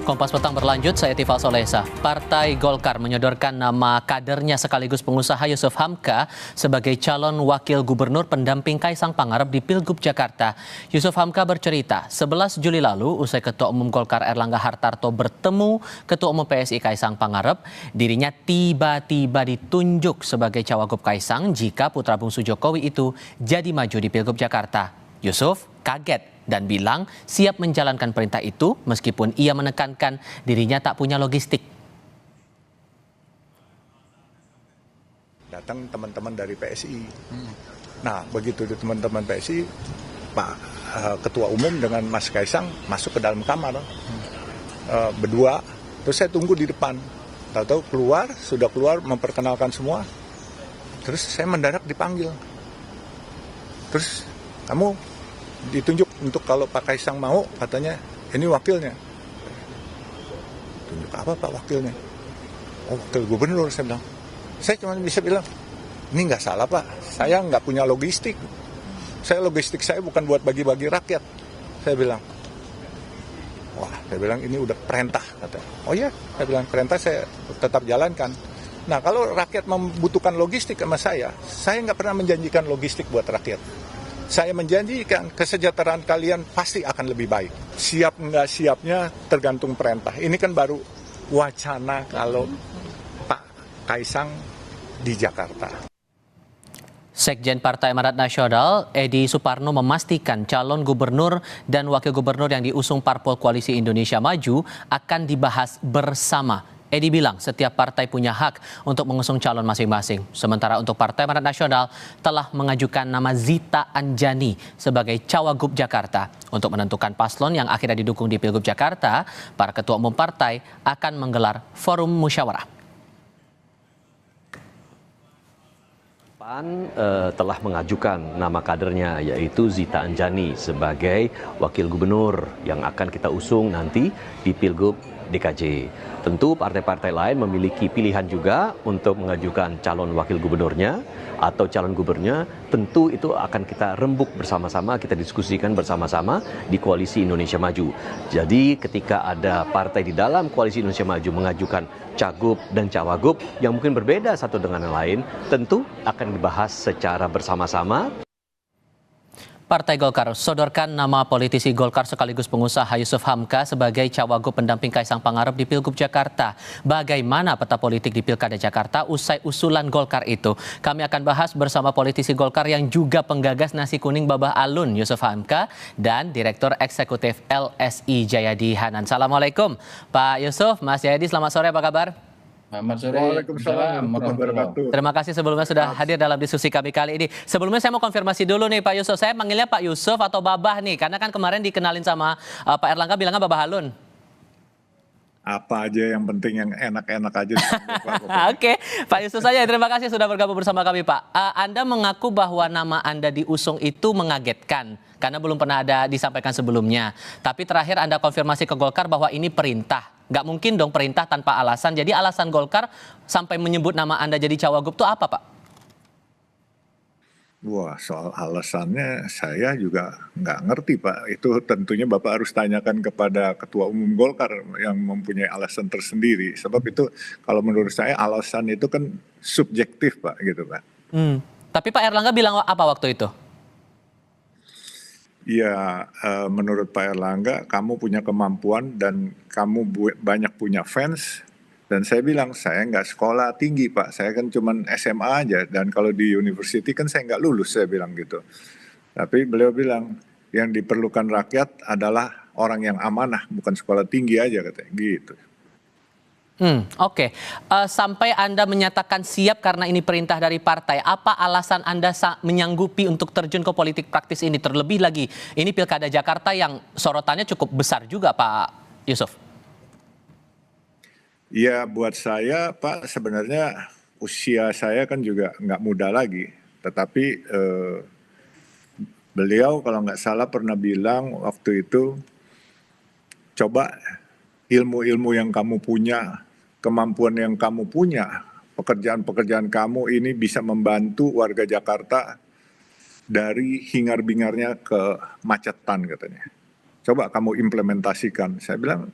Kompas Petang berlanjut, saya Tifal Solesa. Partai Golkar menyodorkan nama kadernya sekaligus pengusaha Yusuf Hamka sebagai calon wakil gubernur pendamping Kaisang Pangarep di Pilgub Jakarta. Yusuf Hamka bercerita, 11 Juli lalu usai Ketua Umum Golkar Erlangga Hartarto bertemu Ketua Umum PSI Kaisang Pangarep, dirinya tiba-tiba ditunjuk sebagai cawagup Kaisang jika putra bungsu Jokowi itu jadi maju di Pilgub Jakarta. Yusuf kaget dan bilang siap menjalankan perintah itu meskipun ia menekankan dirinya tak punya logistik. Datang teman-teman dari PSI. Nah, begitu di teman-teman PSI, Pak Ketua Umum dengan Mas Kaisang masuk ke dalam kamar. Berdua, terus saya tunggu di depan. Tahu-tahu sudah keluar memperkenalkan semua. Terus saya mendadak dipanggil. Terus kamu ditunjuk untuk kalau Pak Kaisang mau, katanya ini wakilnya. Tunjuk apa Pak wakilnya? Oh, wakil gubernur, saya bilang. Saya cuma bisa bilang, ini nggak salah Pak, saya nggak punya logistik. Logistik saya bukan buat bagi-bagi rakyat. Saya bilang, wah, saya bilang ini udah perintah, katanya. Oh ya, saya bilang perintah saya tetap jalankan. Nah, kalau rakyat membutuhkan logistik sama saya nggak pernah menjanjikan logistik buat rakyat. Saya menjanjikan kesejahteraan kalian pasti akan lebih baik. Siap nggak siapnya tergantung perintah. Ini kan baru wacana kalau Pak Kaisang di Jakarta. Sekjen Partai Amanat Nasional, Edi Suparno memastikan calon gubernur dan wakil gubernur yang diusung Parpol Koalisi Indonesia Maju akan dibahas bersama. Edi bilang setiap partai punya hak untuk mengusung calon masing-masing. Sementara untuk Partai Amanat Nasional telah mengajukan nama Zita Anjani sebagai cawagup Jakarta. Untuk menentukan paslon yang akhirnya didukung di Pilgub Jakarta, para ketua umum partai akan menggelar forum musyawarah. PAN telah mengajukan nama kadernya yaitu Zita Anjani sebagai wakil gubernur yang akan kita usung nanti di Pilgub DKJ. Tentu partai-partai lain memiliki pilihan juga untuk mengajukan calon wakil gubernurnya atau calon gubernurnya. Tentu itu akan kita rembuk bersama-sama, kita diskusikan bersama-sama di Koalisi Indonesia Maju. Jadi ketika ada partai di dalam Koalisi Indonesia Maju mengajukan cagup dan cawagup yang mungkin berbeda satu dengan yang lain, tentu akan dibahas secara bersama-sama. Partai Golkar sodorkan nama politisi Golkar sekaligus pengusaha Yusuf Hamka sebagai cawagup pendamping Kaisang Pangarep di Pilgub Jakarta. Bagaimana peta politik di Pilkada Jakarta usai usulan Golkar itu? Kami akan bahas bersama politisi Golkar yang juga penggagas nasi kuning Babah Alun, Yusuf Hamka, dan Direktur Eksekutif LSI Jayadi Hanan. Assalamualaikum Pak Yusuf, Mas Jayadi, selamat sore, apa kabar? Selamat sore. Waalaikumsalam warahmatullahi wabarakatuh. Terima kasih sebelumnya sudah hadir dalam diskusi kami kali ini. Sebelumnya saya mau konfirmasi dulu nih Pak Yusuf. Saya manggilnya Pak Yusuf atau Babah nih? Karena kan kemarin dikenalin sama Pak Erlangga bilangnya Babah Alun. Apa aja yang penting yang enak-enak aja. Oke, Pak Yusuf saja. Terima kasih sudah bergabung bersama kami Pak. Anda mengaku bahwa nama Anda diusung itu mengagetkan. Karena belum pernah ada disampaikan sebelumnya. Tapi terakhir Anda konfirmasi ke Golkar bahwa ini perintah. Nggak mungkin dong perintah tanpa alasan. Jadi alasan Golkar sampai menyebut nama Anda jadi cawagup itu apa Pak? Wah, soal alasannya saya juga nggak ngerti Pak. Itu tentunya Bapak harus tanyakan kepada Ketua Umum Golkar yang mempunyai alasan tersendiri. Sebab itu kalau menurut saya alasan itu kan subjektif Pak, gitu Pak. Tapi Pak Erlangga bilang apa waktu itu? Ya, menurut Pak Erlangga, kamu punya kemampuan dan kamu banyak punya fans. Dan saya bilang, saya nggak sekolah tinggi Pak, saya kan cuma SMA aja. Dan kalau di university kan saya nggak lulus, saya bilang gitu. Tapi beliau bilang, yang diperlukan rakyat adalah orang yang amanah, bukan sekolah tinggi aja katanya, gitu. Oke. Sampai Anda menyatakan siap karena ini perintah dari partai. Apa alasan Anda menyanggupi untuk terjun ke politik praktis ini? Terlebih lagi, ini Pilkada Jakarta yang sorotannya cukup besar juga Pak Yusuf. Ya buat saya Pak, sebenarnya usia saya kan juga nggak muda lagi. Tetapi beliau kalau nggak salah pernah bilang waktu itu, coba ilmu-ilmu yang kamu punya, kemampuan yang kamu punya, pekerjaan-pekerjaan kamu ini bisa membantu warga Jakarta dari hingar-bingarnya ke macetan katanya. Coba kamu implementasikan. Saya bilang,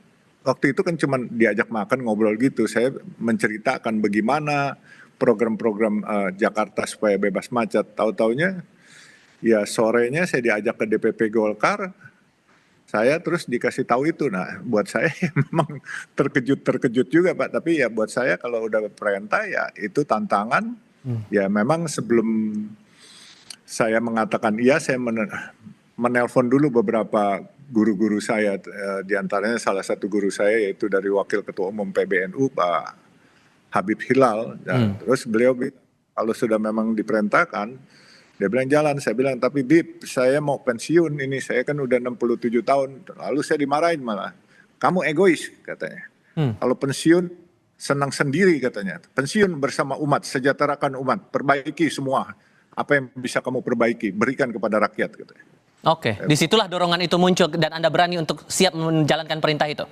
waktu itu kan cuma diajak makan ngobrol gitu. Saya menceritakan bagaimana program-program Jakarta supaya bebas macet. Tahu-taunya ya sorenya saya diajak ke DPP Golkar, saya terus dikasih tahu itu. Nah, buat saya memang terkejut juga Pak. Tapi ya buat saya kalau udah perintah ya itu tantangan. Ya memang sebelum saya mengatakan iya, saya menelpon dulu beberapa guru-guru saya, diantaranya salah satu guru saya yaitu dari Wakil Ketua Umum PBNU Pak Habib Hilal, dan terus beliau bilang kalau sudah memang diperintahkan, dia bilang jalan. Saya bilang tapi Bib, saya mau pensiun ini, saya kan udah 67 tahun, lalu saya dimarahin malah, kamu egois katanya. Kalau pensiun senang sendiri katanya, pensiun bersama umat, sejahterakan umat, perbaiki semua apa yang bisa kamu perbaiki, berikan kepada rakyat katanya. Oke, disitulah dorongan itu muncul dan Anda berani untuk siap menjalankan perintah itu?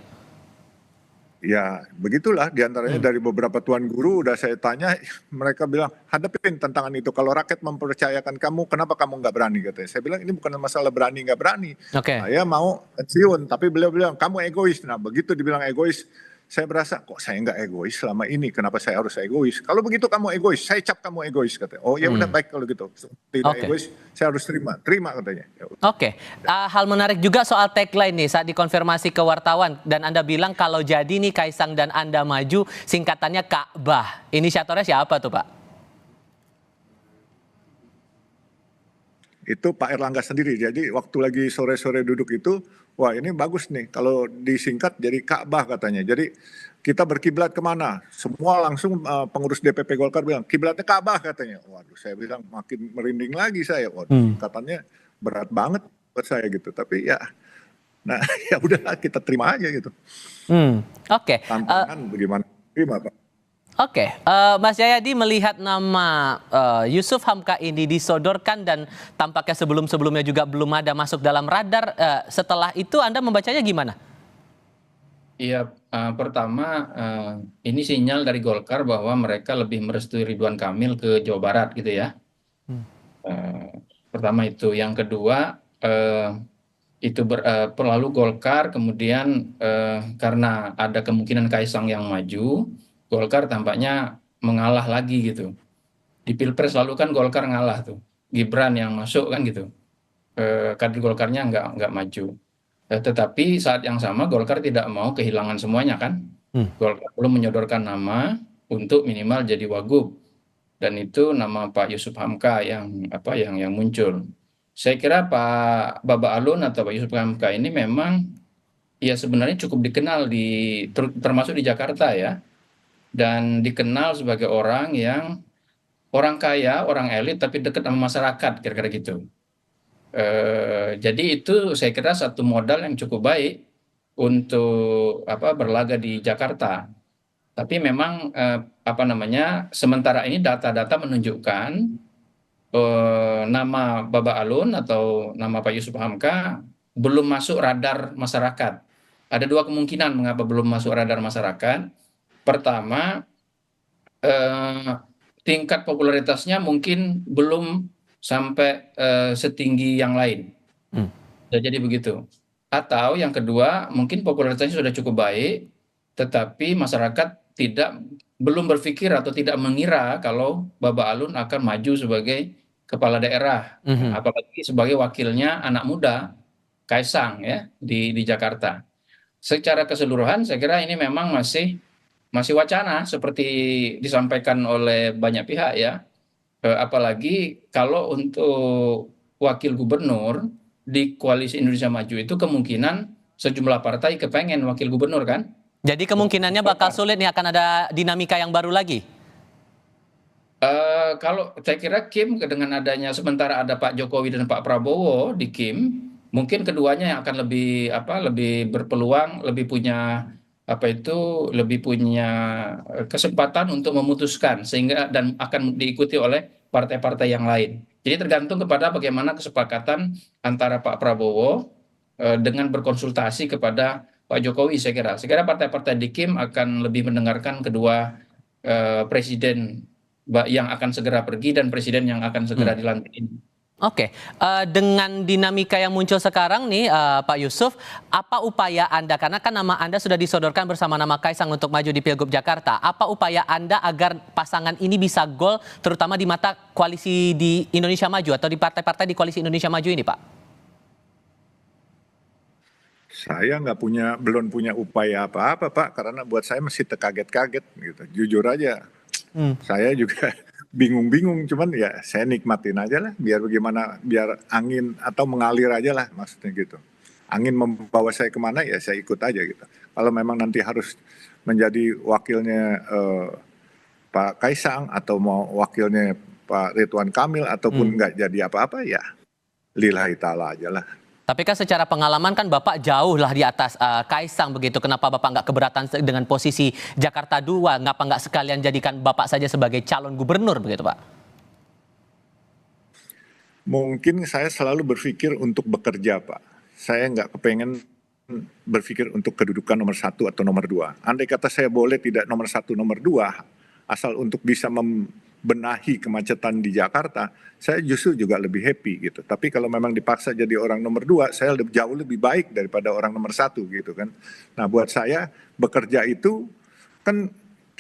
Ya begitulah, diantaranya dari beberapa tuan guru udah saya tanya, mereka bilang hadapin tantangan itu, kalau rakyat mempercayakan kamu, kenapa kamu nggak berani katanya. Saya bilang ini bukan masalah berani nggak berani, saya mau pensiun, tapi beliau bilang kamu egois. Nah begitu dibilang egois, saya berasa kok saya nggak egois selama ini, kenapa saya harus egois? Kalau begitu kamu egois, saya cap kamu egois katanya. Oh ya udah baik kalau gitu, tidak egois, saya harus terima katanya. Hal menarik juga soal tagline nih saat dikonfirmasi ke wartawan dan Anda bilang kalau jadi nih Kaisang dan Anda maju, singkatannya Ka'bah. Inisiatornya siapa tuh Pak? Itu Pak Erlangga sendiri. Jadi waktu lagi sore-sore duduk itu, wah ini bagus nih kalau disingkat jadi Ka'bah katanya. Jadi kita berkiblat kemana? Semua langsung pengurus DPP Golkar bilang kiblatnya Ka'bah katanya. Waduh, saya bilang makin merinding lagi saya. Waduh, katanya berat banget buat saya gitu. Tapi ya, nah ya udahlah kita terima aja gitu. Tantangan bagaimana? Terima Pak. Mas Jayadi melihat nama Yusuf Hamka ini disodorkan dan tampaknya sebelum-sebelumnya juga belum ada masuk dalam radar. Setelah itu Anda membacanya gimana? Iya, pertama ini sinyal dari Golkar bahwa mereka lebih merestui Ridwan Kamil ke Jawa Barat gitu ya. Pertama itu, yang kedua itu lalu Golkar kemudian karena ada kemungkinan Kaisang yang maju, Golkar tampaknya mengalah lagi gitu. Di Pilpres lalu kan Golkar ngalah tuh, Gibran yang masuk kan gitu. Kader Golkarnya nggak maju. Tetapi saat yang sama Golkar tidak mau kehilangan semuanya kan. Golkar belum menyodorkan nama untuk minimal jadi wagub. Dan itu nama Pak Yusuf Hamka yang muncul. Saya kira Pak Baba Alun atau Pak Yusuf Hamka ini memang ya sebenarnya cukup dikenal termasuk di Jakarta ya. Dan dikenal sebagai orang yang orang kaya, orang elit tapi dekat sama masyarakat, kira-kira gitu. Jadi itu saya kira satu modal yang cukup baik untuk berlaga di Jakarta. Tapi memang sementara ini data-data menunjukkan nama Baba Alun atau nama Pak Yusuf Hamka belum masuk radar masyarakat. Ada dua kemungkinan mengapa belum masuk radar masyarakat. Pertama, tingkat popularitasnya mungkin belum sampai setinggi yang lain. Jadi begitu. Atau yang kedua, mungkin popularitasnya sudah cukup baik, tetapi masyarakat belum berpikir atau tidak mengira kalau Baba Alun akan maju sebagai kepala daerah, apalagi sebagai wakilnya anak muda Kaisang ya di Jakarta. Secara keseluruhan saya kira ini memang masih wacana seperti disampaikan oleh banyak pihak ya. Apalagi kalau untuk wakil gubernur di Koalisi Indonesia Maju itu kemungkinan sejumlah partai kepengen wakil gubernur kan. Jadi kemungkinannya bakal sulit nih, akan ada dinamika yang baru lagi. Kalau saya kira Kim dengan adanya sementara ada Pak Jokowi dan Pak Prabowo di Kim, mungkin keduanya yang akan lebih berpeluang, lebih punya kesempatan untuk memutuskan sehingga dan akan diikuti oleh partai-partai yang lain. Jadi tergantung kepada bagaimana kesepakatan antara Pak Prabowo dengan berkonsultasi kepada Pak Jokowi. Saya kira partai-partai di Kim akan lebih mendengarkan kedua presiden yang akan segera pergi dan presiden yang akan segera dilantik. Oke, dengan dinamika yang muncul sekarang nih, Pak Yusuf, apa upaya Anda, karena kan nama Anda sudah disodorkan bersama nama Kaisang untuk maju di Pilgub Jakarta, apa upaya Anda agar pasangan ini bisa gol, terutama di mata koalisi di Indonesia Maju atau di partai-partai di koalisi Indonesia Maju ini, Pak? Saya belum punya upaya apa-apa, Pak, karena buat saya masih terkaget-kaget gitu. Jujur aja, saya juga bingung-bingung, cuman ya saya nikmatin aja lah, biar bagaimana, biar angin atau mengalir aja lah maksudnya gitu. Angin membawa saya kemana ya saya ikut aja gitu. Kalau memang nanti harus menjadi wakilnya Pak Kaisang atau mau wakilnya Pak Ridwan Kamil ataupun nggak jadi apa-apa ya lillahi ta'ala aja lah. Tapi kan secara pengalaman kan Bapak jauh lah di atas Kaisang begitu. Kenapa Bapak nggak keberatan dengan posisi Jakarta 2? Ngapa nggak sekalian jadikan Bapak saja sebagai calon gubernur begitu, Pak? Mungkin saya selalu berpikir untuk bekerja, Pak. Saya nggak kepengen berpikir untuk kedudukan nomor 1 atau nomor 2. Andai kata saya boleh tidak nomor 1, nomor 2, asal untuk bisa membenahi kemacetan di Jakarta, saya justru juga lebih happy gitu. Tapi kalau memang dipaksa jadi orang nomor 2, saya jauh lebih baik daripada orang nomor 1 gitu kan. Nah buat saya bekerja itu kan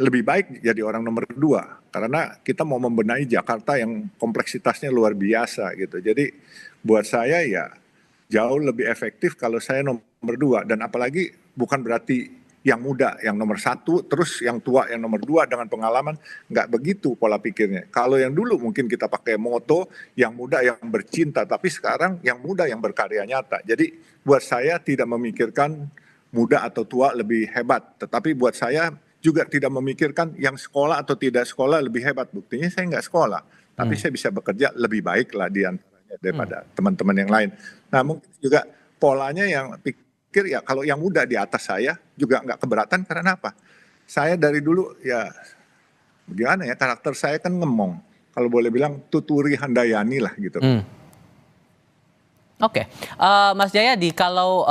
lebih baik jadi orang nomor 2 karena kita mau membenahi Jakarta yang kompleksitasnya luar biasa gitu. Jadi buat saya ya jauh lebih efektif kalau saya nomor 2, dan apalagi bukan berarti yang muda yang nomor 1 terus yang tua yang nomor 2 dengan pengalaman, nggak begitu pola pikirnya. Kalau yang dulu mungkin kita pakai moto yang muda yang bercinta, tapi sekarang yang muda yang berkarya nyata. Jadi buat saya tidak memikirkan muda atau tua lebih hebat, tetapi buat saya juga tidak memikirkan yang sekolah atau tidak sekolah lebih hebat. Buktinya saya nggak sekolah, tapi saya bisa bekerja lebih baik lah di antaranya daripada teman-teman yang lain. Nah mungkin juga polanya yang pikir ya kalau yang muda di atas saya juga nggak keberatan karena apa? Saya dari dulu ya bagaimana ya, karakter saya kan ngemong. Kalau boleh bilang tuturi handayani lah gitu. Oke, Mas Jayadi, kalau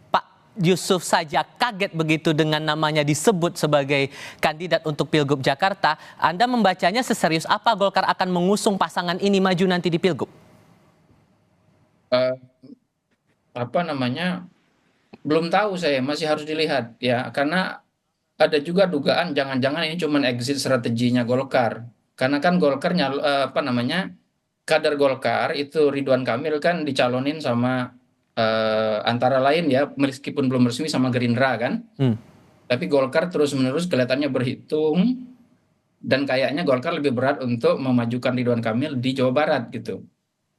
Pak Yusuf saja kaget begitu dengan namanya disebut sebagai kandidat untuk Pilgub Jakarta, Anda membacanya seserius apa Golkar akan mengusung pasangan ini maju nanti di Pilgub? Apa namanya, belum tahu saya, masih harus dilihat ya, karena ada juga dugaan jangan-jangan ini cuma exit strateginya Golkar. Karena kan Golkar apa namanya, kader Golkar itu Ridwan Kamil kan dicalonin sama antara lain ya, meskipun belum resmi sama Gerindra kan. Tapi Golkar terus-menerus kelihatannya berhitung dan kayaknya Golkar lebih berat untuk memajukan Ridwan Kamil di Jawa Barat gitu.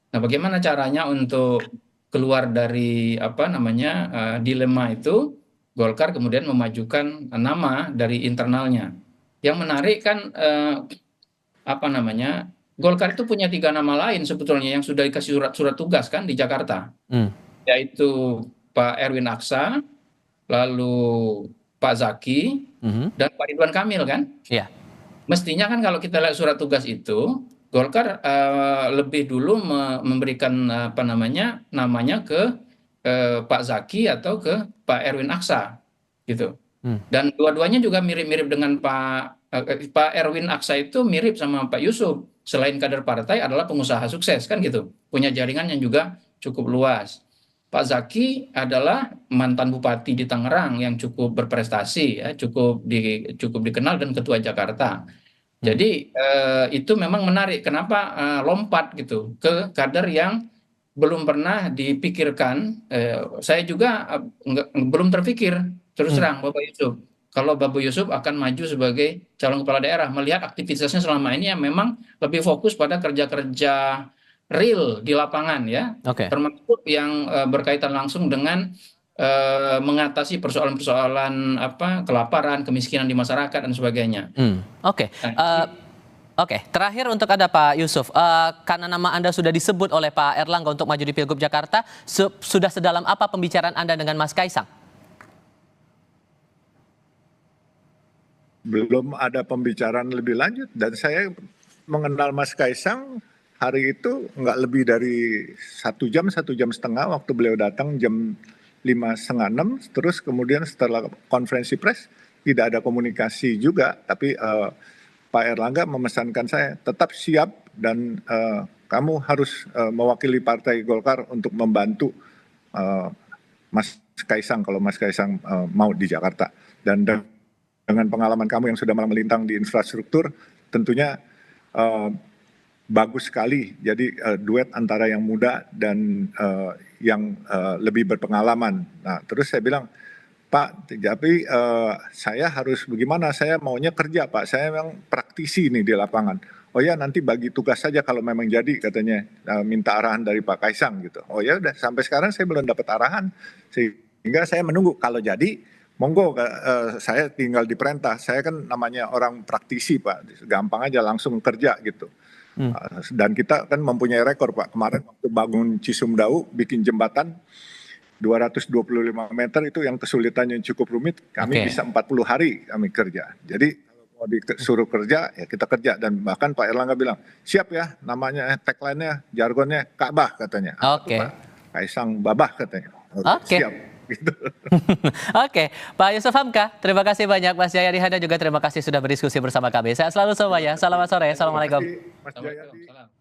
Nah, bagaimana caranya untuk keluar dari apa namanya dilema itu? Golkar kemudian memajukan nama dari internalnya. Yang menarik kan apa namanya, Golkar itu punya 3 nama lain sebetulnya yang sudah dikasih surat tugas kan di Jakarta, yaitu Pak Erwin Aksa, lalu Pak Zaki, dan Pak Ridwan Kamil kan. Iya. Mestinya kan kalau kita lihat surat tugas itu, Golkar lebih dulu memberikan apa namanya namanya ke Pak Zaki atau ke Pak Erwin Aksa gitu. Dan dua-duanya juga mirip-mirip dengan Pak Erwin Aksa, itu mirip sama Pak Yusuf. Selain kader partai adalah pengusaha sukses kan gitu, punya jaringan yang juga cukup luas. Pak Zaki adalah mantan bupati di Tangerang yang cukup berprestasi ya, cukup dikenal dan ketua Jakarta. Jadi itu memang menarik. Kenapa lompat gitu ke kader yang belum pernah dipikirkan. Saya juga belum terpikir terus terang Bapak Yusuf. Kalau Bapak Yusuf akan maju sebagai calon kepala daerah, melihat aktivitasnya selama ini yang memang lebih fokus pada kerja-kerja real di lapangan ya, termasuk yang berkaitan langsung dengan mengatasi persoalan-persoalan apa kelaparan, kemiskinan di masyarakat dan sebagainya. Oke, terakhir untuk Anda Pak Yusuf, karena nama Anda sudah disebut oleh Pak Erlangga untuk maju di Pilgub Jakarta, sudah sedalam apa pembicaraan Anda dengan Mas Kaisang? Belum ada pembicaraan lebih lanjut, dan saya mengenal Mas Kaisang hari itu nggak lebih dari 1 jam, 1 jam setengah waktu beliau datang jam 5:30, terus kemudian setelah konferensi pers tidak ada komunikasi juga, tapi Pak Erlangga memesankan saya tetap siap dan kamu harus mewakili Partai Golkar untuk membantu Mas Kaisang kalau Mas Kaisang mau di Jakarta. Dan dengan pengalaman kamu yang sudah melintang di infrastruktur, tentunya bagus sekali. Jadi duet antara yang muda dan yang lebih berpengalaman. Nah, terus saya bilang, Pak, tapi saya harus bagaimana? Saya maunya kerja, Pak. Saya memang praktisi nih di lapangan. Oh ya, nanti bagi tugas saja kalau memang jadi, katanya minta arahan dari Pak Kaisang gitu. Oh ya, udah sampai sekarang saya belum dapat arahan, sehingga saya menunggu. Kalau jadi, monggo, saya tinggal diperintah. Saya kan namanya orang praktisi, Pak. Gampang aja langsung kerja gitu. Dan kita kan mempunyai rekor, Pak. Kemarin waktu bangun Cisumdawu, bikin jembatan 225 meter itu yang kesulitannya cukup rumit, kami bisa 40 hari kami kerja. Jadi kalau mau disuruh kerja, ya kita kerja. Dan bahkan Pak Erlangga bilang, siap ya, namanya tagline-nya, jargonnya Ka'bah katanya. Pak Kaisang Babah katanya. Siap. Gitu. Oke, Pak Yusuf Hamka, terima kasih banyak. Mas Jayadi Handa juga terima kasih sudah berdiskusi bersama kami. Sehat selalu semuanya. Selamat sore. Assalamualaikum. Mas Jayadi.